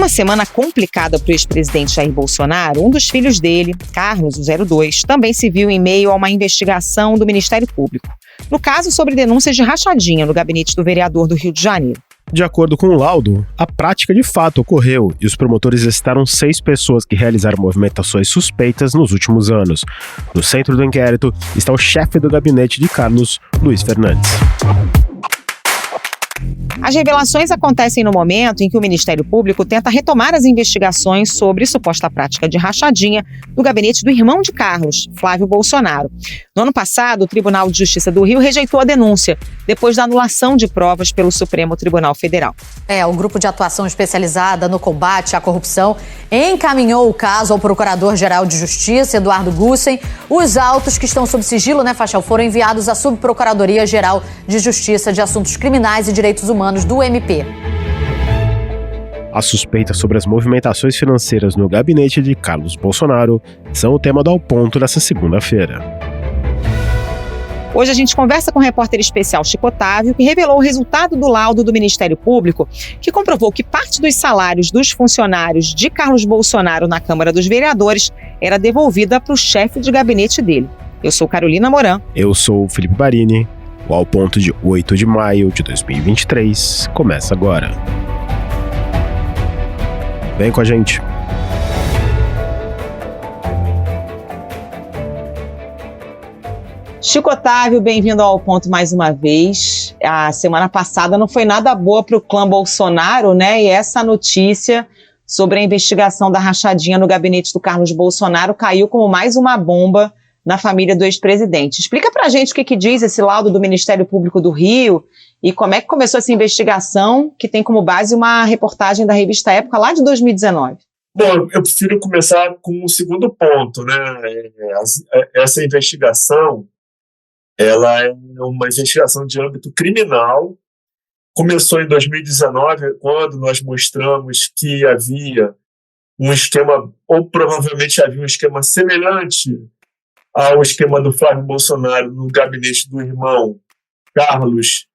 Numa semana complicada para o ex-presidente Jair Bolsonaro, um dos filhos dele, Carlos, o 02, também se viu em meio a uma investigação do Ministério Público. No caso, sobre denúncias de rachadinha no gabinete do vereador do Rio de Janeiro. De acordo com o laudo, a prática de fato ocorreu e os promotores listaram 6 pessoas que realizaram movimentações suspeitas nos últimos anos. No centro do inquérito está o chefe do gabinete de Carlos, Luiz Fernandes. As revelações acontecem no momento em que o Ministério Público tenta retomar as investigações sobre suposta prática de rachadinha no gabinete do irmão de Carlos, Flávio Bolsonaro. No ano passado, o Tribunal de Justiça do Rio rejeitou a denúncia, depois da anulação de provas pelo Supremo Tribunal Federal. O grupo de atuação especializada no combate à corrupção encaminhou o caso ao Procurador-Geral de Justiça, Eduardo Gussen. Os autos que estão sob sigilo, Fachel, foram enviados à Subprocuradoria-Geral de Justiça de Assuntos Criminais e Direitos Humanos do MP. As suspeitas sobre as movimentações financeiras no gabinete de Carlos Bolsonaro são o tema do Ao Ponto dessa segunda-feira. Hoje a gente conversa com o repórter especial Chico Otávio, que revelou o resultado do laudo do Ministério Público, que comprovou que parte dos salários dos funcionários de Carlos Bolsonaro na Câmara dos Vereadores era devolvida para o chefe de gabinete dele. Eu sou Carolina Moran. Eu sou o Felipe Barini. O Ao Ponto de 8 de maio de 2023 começa agora. Vem com a gente. Chico Otávio, bem-vindo ao Ponto mais uma vez. A semana passada não foi nada boa para o clã Bolsonaro, E essa notícia sobre a investigação da rachadinha no gabinete do Carlos Bolsonaro caiu como mais uma bomba na família do ex-presidente. Explica pra gente o que diz esse laudo do Ministério Público do Rio e como é que começou essa investigação, que tem como base uma reportagem da revista Época lá de 2019. Bom, eu prefiro começar com o segundo ponto, Essa investigação, ela é uma investigação de âmbito criminal. Começou em 2019, quando nós mostramos que havia um esquema, ou provavelmente havia um esquema semelhante ao esquema do Flávio Bolsonaro no gabinete do irmão Carlos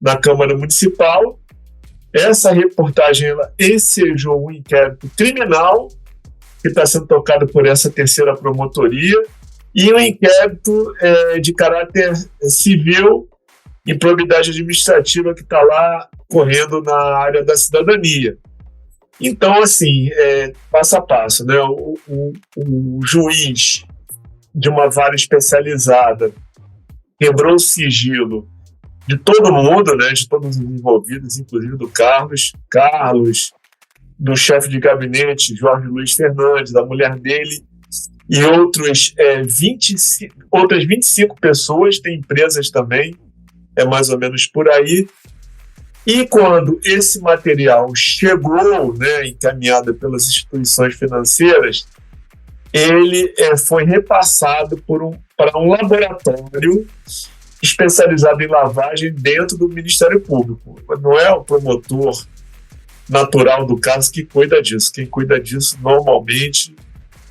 na Câmara Municipal. Essa reportagem ela ensejou um inquérito criminal que está sendo tocado por essa terceira promotoria e um inquérito de caráter civil, improbidade administrativa, que está lá correndo na área da cidadania. Então, assim, passo a passo, o juiz de uma vara especializada quebrou o sigilo de todo mundo, de todos os envolvidos, inclusive do Carlos, do chefe de gabinete, Jorge Luiz Fernandes, da mulher dele, e outras 25 pessoas, tem empresas também, mais ou menos por aí. E quando esse material chegou, encaminhado pelas instituições financeiras, ele foi repassado para um laboratório especializado em lavagem dentro do Ministério Público. Não é o promotor natural do caso que cuida disso. Quem cuida disso, normalmente,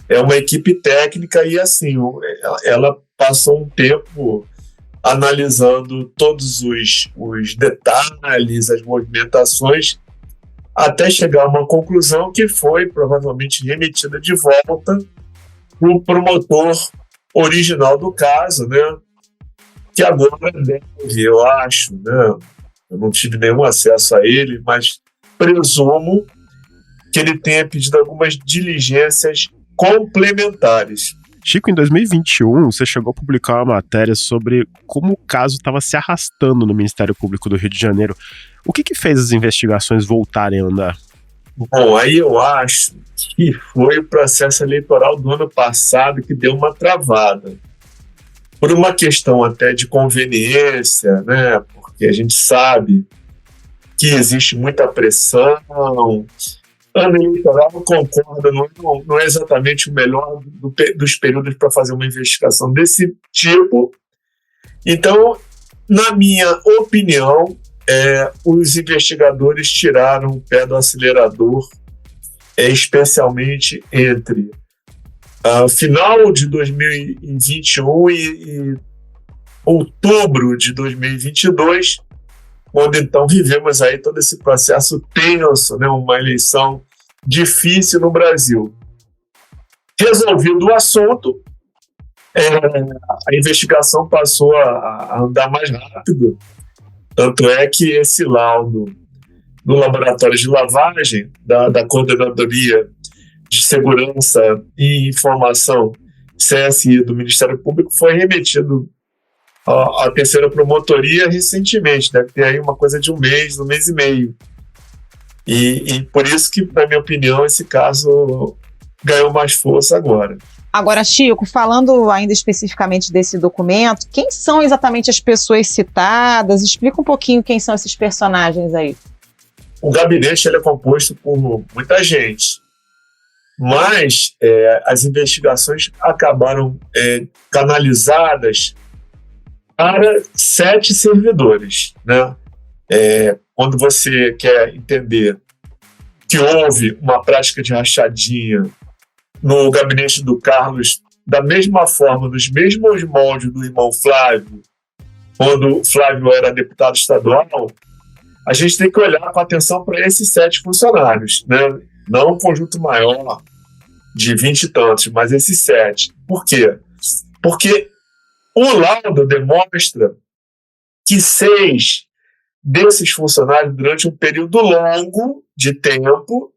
é uma equipe técnica e, assim, ela passou um tempo analisando todos os detalhes, as movimentações, até chegar a uma conclusão que foi provavelmente remetida de volta para o promotor original do caso, que agora deve, eu acho, eu não tive nenhum acesso a ele, mas presumo que ele tenha pedido algumas diligências complementares. Chico, em 2021, você chegou a publicar uma matéria sobre como o caso estava se arrastando no Ministério Público do Rio de Janeiro. O que fez as investigações voltarem a andar? Bom, aí eu acho que foi o processo eleitoral do ano passado que deu uma travada. Por uma questão até de conveniência, porque a gente sabe que existe muita pressão. Ano eleitoral, concordo, não é exatamente o melhor dos períodos para fazer uma investigação desse tipo. Então, na minha opinião, os investigadores tiraram o pé do acelerador, especialmente entre final de 2021 e outubro de 2022, onde então vivemos aí todo esse processo tenso, uma eleição difícil no Brasil. Resolvido o assunto, a investigação passou a andar mais rápido, tanto é que esse laudo no laboratório de lavagem da Coordenadoria de Segurança e Informação, CSI, do Ministério Público, foi remetido à terceira promotoria recentemente, deve ter aí uma coisa de um mês e meio. E por isso que, na minha opinião, esse caso ganhou mais força agora. Agora, Chico, falando ainda especificamente desse documento, quem são exatamente as pessoas citadas? Explica um pouquinho quem são esses personagens aí. O gabinete ele é composto por muita gente, mas as investigações acabaram canalizadas para 7 servidores, né? Quando você quer entender que houve uma prática de rachadinha no gabinete do Carlos, da mesma forma, nos mesmos moldes do irmão Flávio, quando Flávio era deputado estadual, a gente tem que olhar com atenção para esses 7 funcionários, né? Não um conjunto maior de 20 e tantos, mas esses 7. Por quê? Porque o laudo demonstra que 6 desses funcionários, durante um período longo de tempo,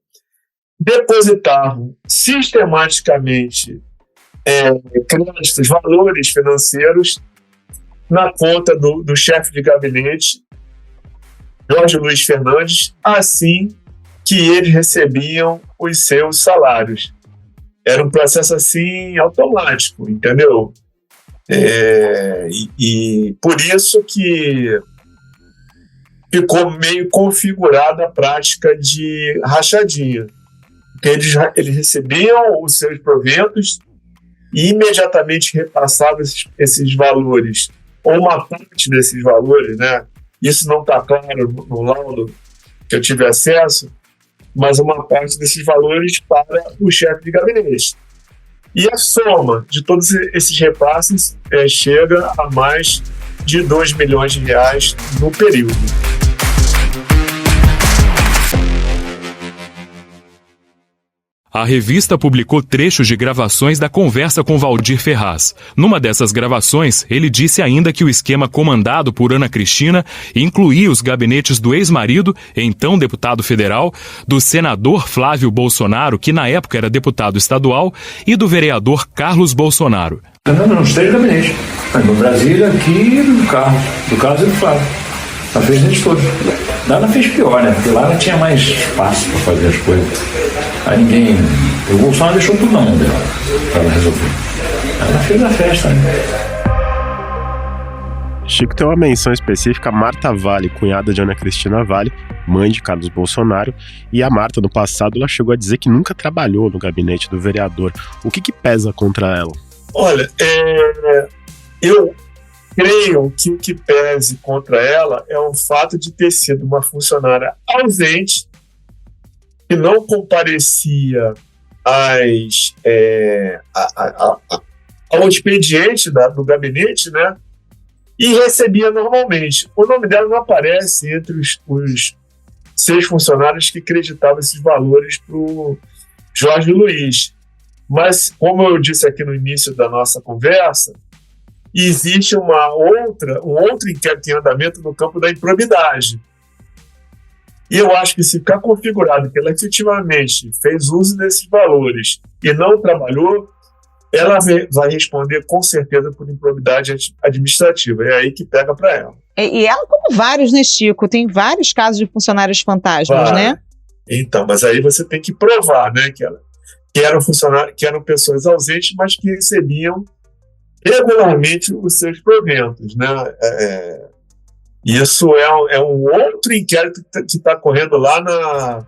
depositavam sistematicamente créditos, valores financeiros na conta do chefe de gabinete, Jorge Luiz Fernandes, assim que eles recebiam os seus salários. Era um processo assim automático, entendeu? E por isso que ficou meio configurada a prática de rachadinha. Porque eles recebiam os seus proventos e imediatamente repassavam esses valores, ou uma parte desses valores, né? Isso não está claro no laudo que eu tive acesso, mas uma parte desses valores para o chefe de gabinete. E a soma de todos esses repasses chega a mais de R$2 milhões no período. A revista publicou trechos de gravações da conversa com Valdir Ferraz. Numa dessas gravações, ele disse ainda que o esquema comandado por Ana Cristina incluía os gabinetes do ex-marido, então deputado federal, do senador Flávio Bolsonaro, que na época era deputado estadual, e do vereador Carlos Bolsonaro. Não, os 3 gabinetes. No Brasília, aqui e do Carlos e do Flávio. Ela fez eles todos. Lá ela fez pior, né? Porque lá ela tinha mais espaço para fazer as coisas. Aí ninguém... O Bolsonaro deixou tudo na mão dela para ela resolver. Ela fez a festa, né? Chico, tem uma menção específica a Marta Valle, cunhada de Ana Cristina Valle, mãe de Carlos Bolsonaro, e a Marta, no passado, ela chegou a dizer que nunca trabalhou no gabinete do vereador. O que pesa contra ela? Olha, eu creio que o que pese contra ela é o fato de ter sido uma funcionária ausente, que não comparecia ao expediente do gabinete, né? E recebia normalmente. O nome dela não aparece entre os 6 funcionários que acreditavam esses valores para o Jorge Luiz. Mas, como eu disse aqui no início da nossa conversa, existe um outro inquérito em andamento no campo da improbidade. E eu acho que se ficar configurado que ela efetivamente fez uso desses valores e não trabalhou, ela vai responder com certeza por improbidade administrativa. É aí que pega para ela. E ela, como vários, né, Chico? Tem vários casos de funcionários fantasmas, né? Então, mas aí você tem que provar, né, que eram pessoas ausentes, mas que recebiam regularmente os seus proventos, né? Isso é um outro inquérito que está correndo lá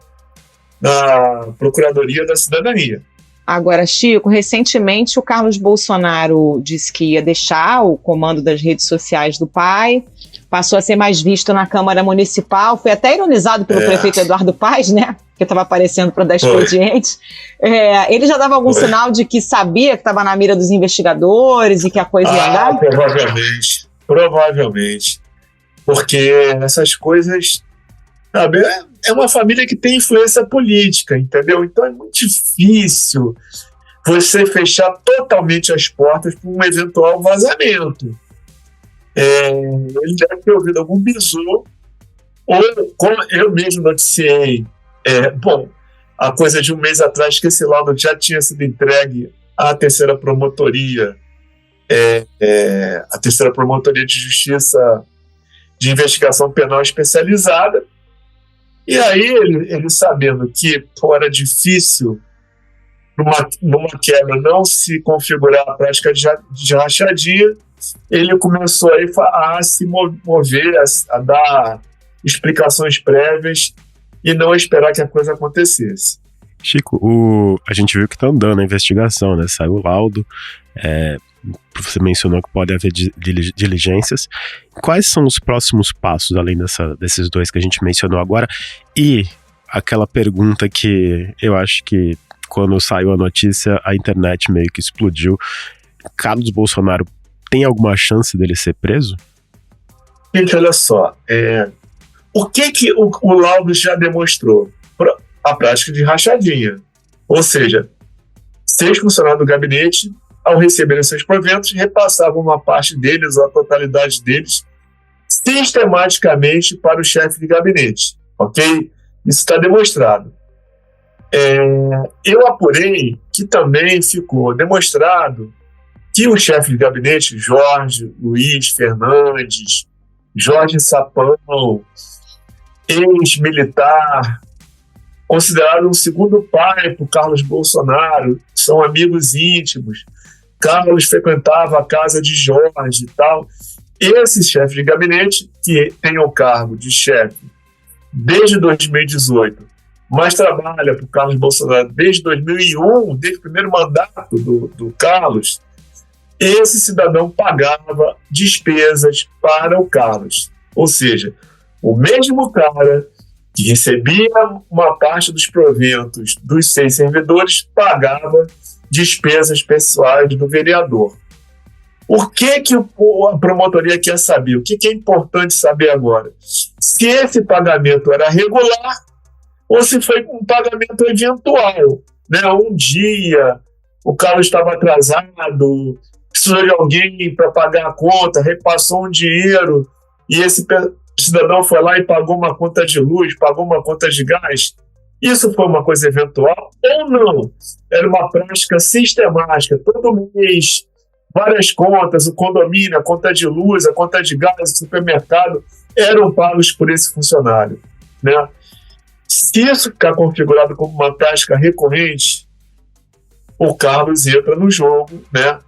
na Procuradoria da Cidadania. Agora, Chico, recentemente o Carlos Bolsonaro disse que ia deixar o comando das redes sociais do pai, passou a ser mais visto na Câmara Municipal, foi até ironizado pelo prefeito Eduardo Paes, né? Que estava aparecendo para dar expediente. Ele já dava algum sinal de que sabia que estava na mira dos investigadores e que a coisa ia andar? Provavelmente. Porque essas coisas, sabe, é uma família que tem influência política, entendeu? Então é muito difícil você fechar totalmente as portas para um eventual vazamento. Ele deve ter ouvido algum bizu, ou como eu mesmo noticiei, a coisa de um mês atrás, que esse laudo já tinha sido entregue à terceira promotoria, a terceira promotoria de justiça de investigação penal especializada, e aí ele sabendo que era difícil numa quebra não se configurar a prática de rachadinha, ele começou a se mover, a dar explicações prévias e não esperar que a coisa acontecesse. Chico, a gente viu que está andando a investigação, né? Saiu o laudo, você mencionou que pode haver diligências. Quais são os próximos passos, além desses dois que a gente mencionou agora? E aquela pergunta que eu acho que quando saiu a notícia, a internet meio que explodiu. Carlos Bolsonaro tem alguma chance dele ser preso? Gente, olha só, o que o laudo já demonstrou? A prática de rachadinha. Ou seja, 6 funcionários do gabinete, ao receberem seus proventos, repassavam uma parte deles, ou a totalidade deles, sistematicamente para o chefe de gabinete. Ok? Isso está demonstrado. Eu apurei que também ficou demonstrado que o chefe de gabinete, Jorge Luiz Fernandes, Jorge Sapão, ex-militar, considerado um segundo pai para o Carlos Bolsonaro, são amigos íntimos. Carlos frequentava a casa de Jorge e tal. Esse chefe de gabinete, que tem o cargo de chefe desde 2018, mas trabalha para o Carlos Bolsonaro desde 2001, desde o primeiro mandato do Carlos, esse cidadão pagava despesas para o Carlos. Ou seja, o mesmo cara que recebia uma parte dos proventos dos 6 servidores pagava despesas pessoais do vereador. O que a promotoria quer saber? O que é importante saber agora? Se esse pagamento era regular ou se foi um pagamento eventual. Né? Um dia o Carlos estava atrasado, precisou de alguém para pagar a conta, repassou um dinheiro e esse cidadão foi lá e pagou uma conta de luz, pagou uma conta de gás. Isso foi uma coisa eventual ou não? Era uma prática sistemática, todo mês, várias contas, o condomínio, a conta de luz, a conta de gás, o supermercado, eram pagos por esse funcionário. Né? Se isso ficar configurado como uma prática recorrente, o Carlos entra no jogo, né?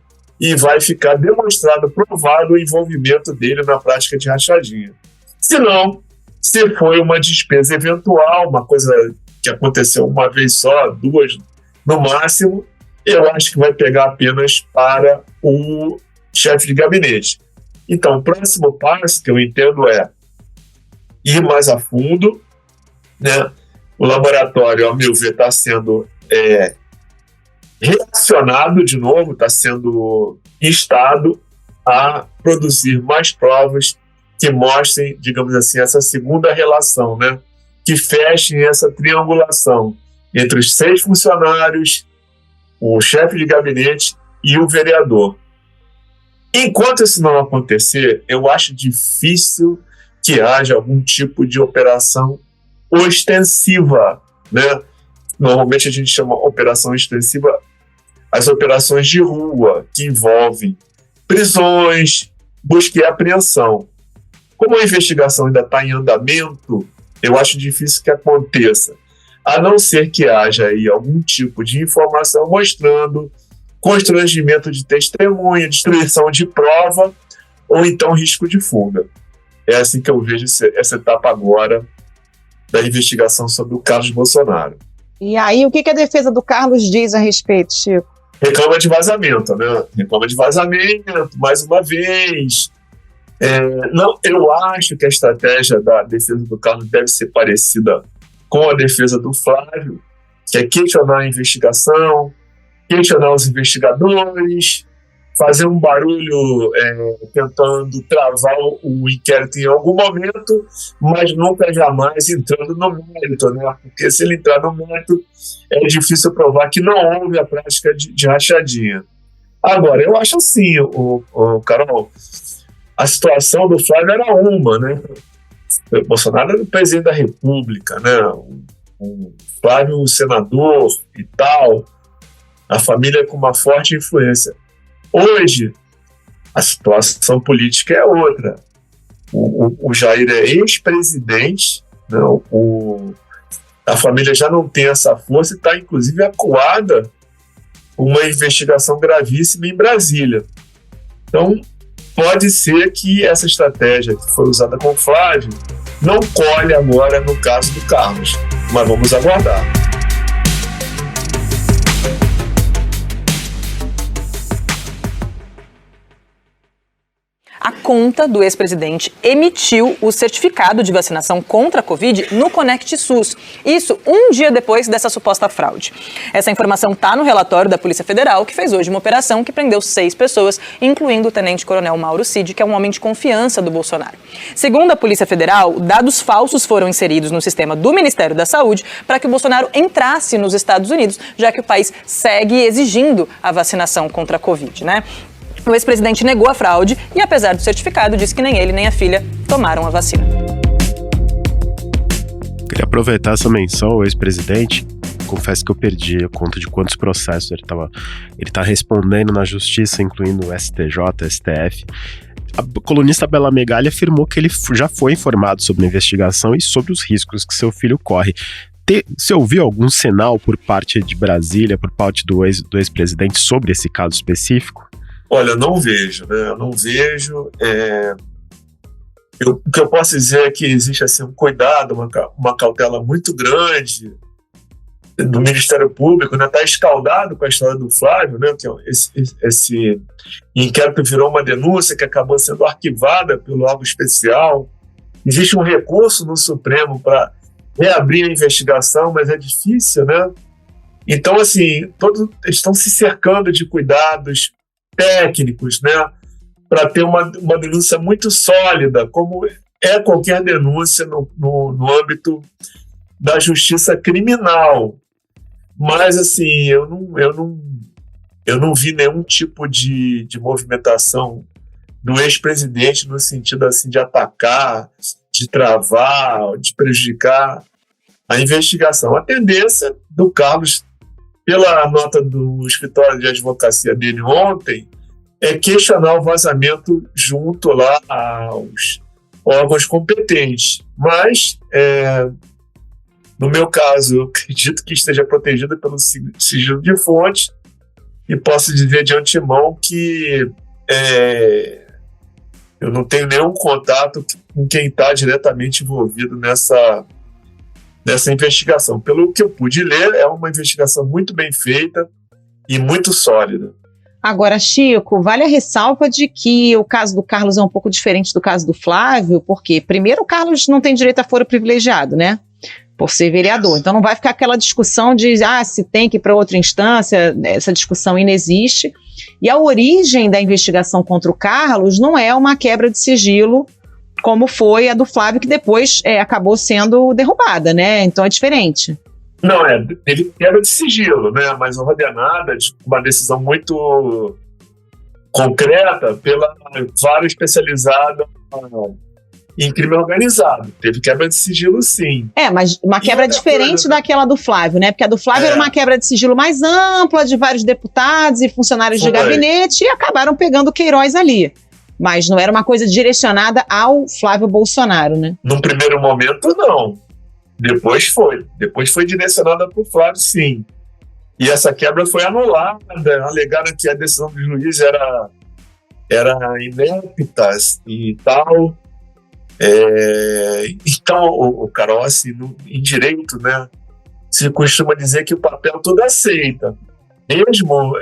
E vai ficar demonstrado, provado o envolvimento dele na prática de rachadinha. Se não, se foi uma despesa eventual, uma coisa que aconteceu uma vez só, 2 no máximo, eu acho que vai pegar apenas para o chefe de gabinete. Então, o próximo passo que eu entendo é ir mais a fundo, né? O laboratório, ao meu ver, está sendo reacionado de novo, está sendo instado a produzir mais provas que mostrem, digamos assim, essa segunda relação, né? Que fechem essa triangulação entre os 6 funcionários, o chefe de gabinete e o vereador. Enquanto isso não acontecer, eu acho difícil que haja algum tipo de operação ostensiva, né? Normalmente a gente chama operação extensiva as operações de rua, que envolvem prisões, busca e apreensão. Como a investigação ainda está em andamento, eu acho difícil que aconteça, a não ser que haja aí algum tipo de informação mostrando constrangimento de testemunha, destruição de prova ou então risco de fuga. É assim que eu vejo essa etapa agora da investigação sobre o Carlos Bolsonaro. E aí, o que a defesa do Carlos diz a respeito, Chico? Reclama de vazamento, né? Reclama de vazamento, mais uma vez. Não, eu acho que a estratégia da defesa do Carlos deve ser parecida com a defesa do Flávio, que é questionar a investigação, questionar os investigadores, fazer um barulho tentando travar o inquérito em algum momento, mas nunca jamais entrando no mérito, né? Porque se ele entrar no mérito, é difícil provar que não houve a prática de rachadinha. Agora, eu acho assim, Carol, a situação do Flávio era uma, né? O Bolsonaro era o presidente da República, né? O Flávio, o senador e tal, a família com uma forte influência. Hoje, a situação política é outra. O Jair é ex-presidente, né? A família já não tem essa força e está, inclusive, acuada uma investigação gravíssima em Brasília. Então, pode ser que essa estratégia que foi usada com o Flávio não colhe agora no caso do Carlos, mas vamos aguardar. A conta do ex-presidente emitiu o certificado de vacinação contra a Covid no Conect SUS. Isso um dia depois dessa suposta fraude. Essa informação está no relatório da Polícia Federal, que fez hoje uma operação que prendeu 6 pessoas, incluindo o tenente-coronel Mauro Cid, que é um homem de confiança do Bolsonaro. Segundo a Polícia Federal, dados falsos foram inseridos no sistema do Ministério da Saúde para que o Bolsonaro entrasse nos Estados Unidos, já que o país segue exigindo a vacinação contra a Covid, né? O ex-presidente negou a fraude e, apesar do certificado, disse que nem ele nem a filha tomaram a vacina. Queria aproveitar essa menção ao ex-presidente. Confesso que eu perdi a conta de quantos processos ele está respondendo na justiça, incluindo o STJ, STF. A colunista Bela Megali afirmou que ele já foi informado sobre a investigação e sobre os riscos que seu filho corre. Você ouviu algum sinal por parte de Brasília, por parte do ex-presidente sobre esse caso específico? Olha, eu não vejo, né? Eu não vejo. O que eu posso dizer é que existe assim, um cuidado, uma cautela muito grande do Ministério Público, né? Está escaldado com a história do Flávio, né? Que esse inquérito virou uma denúncia que acabou sendo arquivada pelo órgão especial. Existe um recurso no Supremo para reabrir a investigação, mas é difícil, né? Então, assim, todos estão se cercando de cuidados técnicos, né, para ter uma denúncia muito sólida, como é qualquer denúncia no âmbito da justiça criminal. Mas, assim, eu não vi nenhum tipo de movimentação do ex-presidente no sentido assim, de atacar, de travar, de prejudicar a investigação. A tendência do Carlos, pela nota do escritório de advocacia dele ontem, é questionar o vazamento junto lá aos órgãos competentes. Mas, no meu caso, eu acredito que esteja protegido pelo sigilo de fonte e posso dizer de antemão que eu não tenho nenhum contato com quem está diretamente envolvido nessa investigação. Pelo que eu pude ler, é uma investigação muito bem feita e muito sólida. Agora, Chico, vale a ressalva de que o caso do Carlos é um pouco diferente do caso do Flávio, porque, primeiro, o Carlos não tem direito a foro privilegiado, né? Por ser vereador. Então não vai ficar aquela discussão de se tem que ir para outra instância, essa discussão inexiste. E a origem da investigação contra o Carlos não é uma quebra de sigilo, como foi a do Flávio, que depois acabou sendo derrubada, né? Então é diferente. Não, teve quebra de sigilo, né? Mas não ordenada, uma decisão muito concreta pela vara especializada em crime organizado. Teve quebra de sigilo, sim. Mas uma quebra diferente daquela do Flávio, né? Porque a do Flávio era uma quebra de sigilo mais ampla, de vários deputados e funcionários de gabinete, e acabaram pegando o Queiroz ali. Mas não era uma coisa direcionada ao Flávio Bolsonaro, né? Num primeiro momento, não. Depois foi direcionada para o Flávio, sim. E essa quebra foi anulada, alegaram que a decisão do juiz era inepta e tal. Então, o Carol, assim, em direito, né, se costuma dizer que o papel todo aceita. Mesmo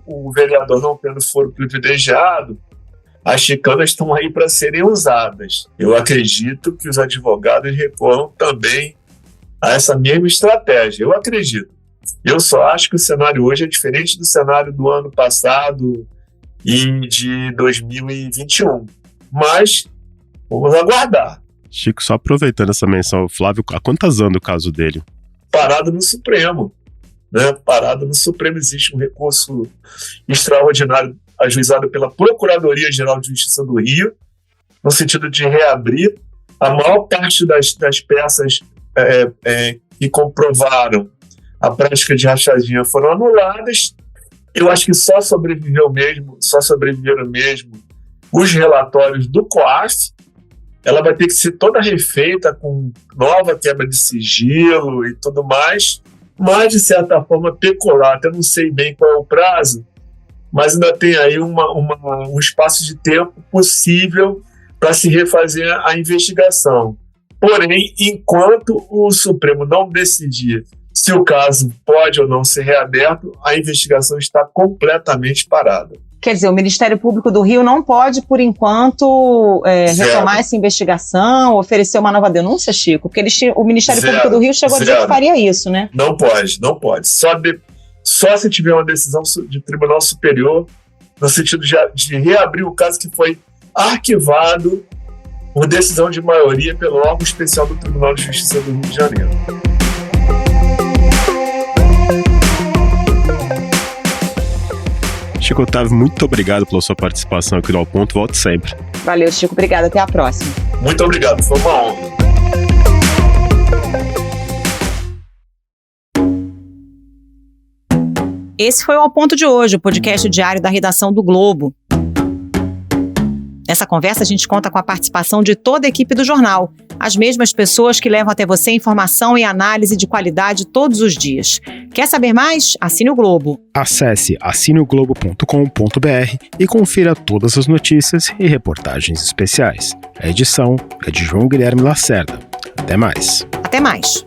o vereador não tendo foro privilegiado, as chicanas estão aí para serem usadas. Eu acredito que os advogados recorram também a essa mesma estratégia. Eu acredito. Eu só acho que o cenário hoje é diferente do cenário do ano passado e de 2021. Mas vamos aguardar. Chico, só aproveitando essa menção, Flávio, há quantas anos o caso dele? Parado no Supremo. Né? Parado no Supremo, existe um recurso extraordinário ajuizado pela Procuradoria-Geral de Justiça do Rio, no sentido de reabrir. A maior parte das peças que comprovaram a prática de rachadinha foram anuladas. Eu acho que só sobreviveram mesmo os relatórios do COAF. Ela vai ter que ser toda refeita com nova quebra de sigilo e tudo mais, mas de certa forma peculata. Eu não sei bem qual é o prazo, mas ainda tem aí um espaço de tempo possível para se refazer a investigação. Porém, enquanto o Supremo não decidir se o caso pode ou não ser reaberto, a investigação está completamente parada. Quer dizer, o Ministério Público do Rio não pode, por enquanto, retomar essa investigação, oferecer uma nova denúncia, Chico? Porque o Ministério Público do Rio chegou a dizer que faria isso, né? Não pode. Só se tiver uma decisão de Tribunal Superior, no sentido de reabrir o caso que foi arquivado por decisão de maioria pelo órgão especial do Tribunal de Justiça do Rio de Janeiro. Chico Otávio, muito obrigado pela sua participação aqui no Ao Ponto. Volte sempre. Valeu, Chico. Obrigada. Até a próxima. Muito obrigado. Foi uma honra. Esse foi o Ao Ponto de hoje, o podcast diário da redação do Globo. Nessa conversa, a gente conta com a participação de toda a equipe do jornal, as mesmas pessoas que levam até você informação e análise de qualidade todos os dias. Quer saber mais? Assine o Globo. Acesse assineoglobo.com.br e confira todas as notícias e reportagens especiais. A edição é de João Guilherme Lacerda. Até mais. Até mais.